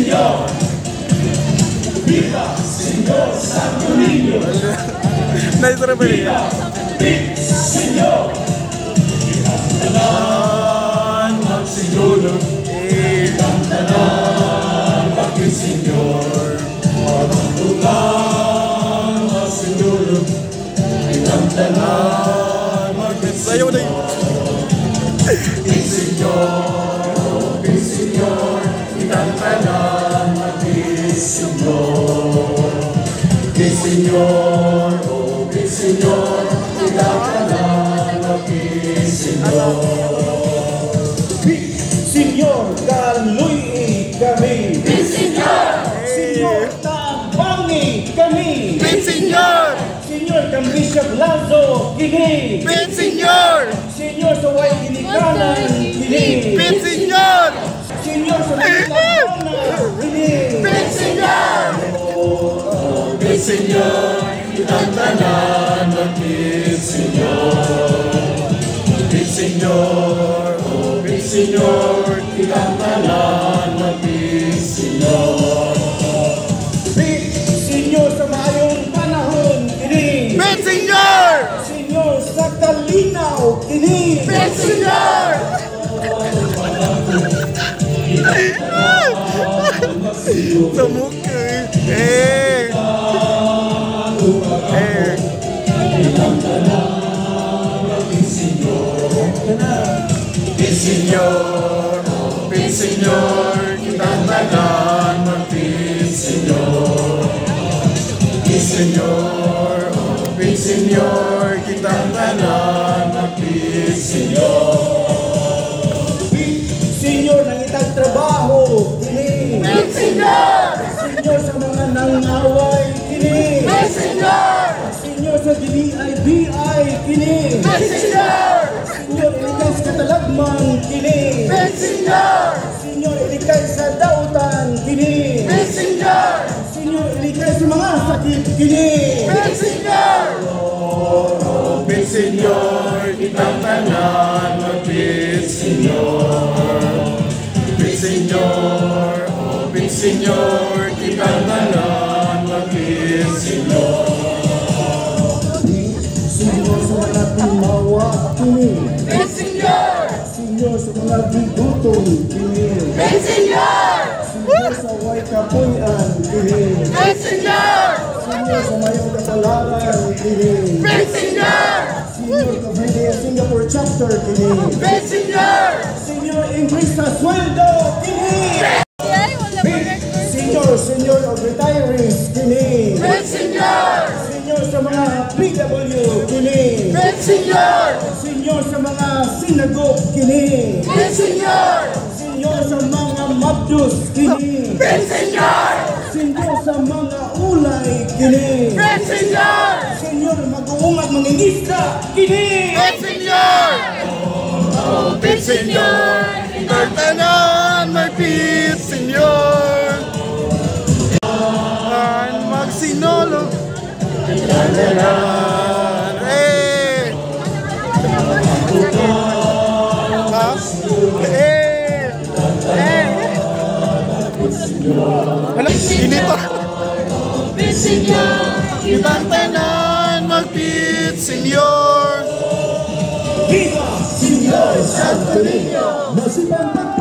Señor. Viva Señor Santo Niño. Viva Big Señor. Ikantanan magsigulog. Ikantanan Big Señor. Magtugang magsigulog. Ikantanan Big Señor. Big Señor, Big Señor. Ikantanan Big Señor. Big Señor, oh Big Señor, ikantanan Big Señor. Big Señor, kaluy kami. Big Señor, Señor, tabangi kami. Big Señor, Señor, kang Bishop Lazo kini. Big Señor, Señor, sa way ginikanan kini. Big Señor, Señor, sa way ginikanan kini. Big Señor, Big Señor, ikantanan Big Señor. Big Señor, oh Big Señor, ikantanan Big Señor. Big Señor, sa maayong panahon kini. Big Señor, Señor, sa kalinaw kini. Big Señor, sa mukha eh. Big Señor, oh Big Señor, ikantanan Big Señor. Big Señor, oh Big Señor, ikantanan Big Señor. Big Señor, nangitag trabaho kini. Big Señor, Señor, sa mga nangaway kini. Big Señor, Señor, sa DBI kini. Big Señor, Señor, ilikay sa katalagman kini. Big Señor, Señor, ilikay sa dautan kini. Big Señor, Señor, ilikay sa mga sakit kini. Big Señor, Oh, Big Señor, ikantanan Big Señor. Big Señor, oh Big Señor, ikantanan Big Señor. Señor, sa mga timawa kini. Big Señor, Señor, sa mga bigutom kini. Big Señor, Señor, sa way kapuyan kini. Big Señor, Señor, sa mayong kapalaran kini. Big Señor, Señor, Cavite Singapore chapter kini. Big Señor, Señor, increase sa sweldo kini. Señor of retirees kini. Big Señor, Señor, sa mga PW kini. Big Señor, Señor, sa mga synagogue kini. Big Señor, Señor, sa mga mabdus kini. Big Señor, Señor, sa mga ulay kini. Big Señor, Señor, mag-uungat mangingisda kini. Big Señor, oh Big Señor, ikantanan Big Señor, ang magsinolo, ikantanan, eh, ha? Hala, inito. Big Señor, Ikantanan Big Señor. Viva Señor Santo Niño! Masipantag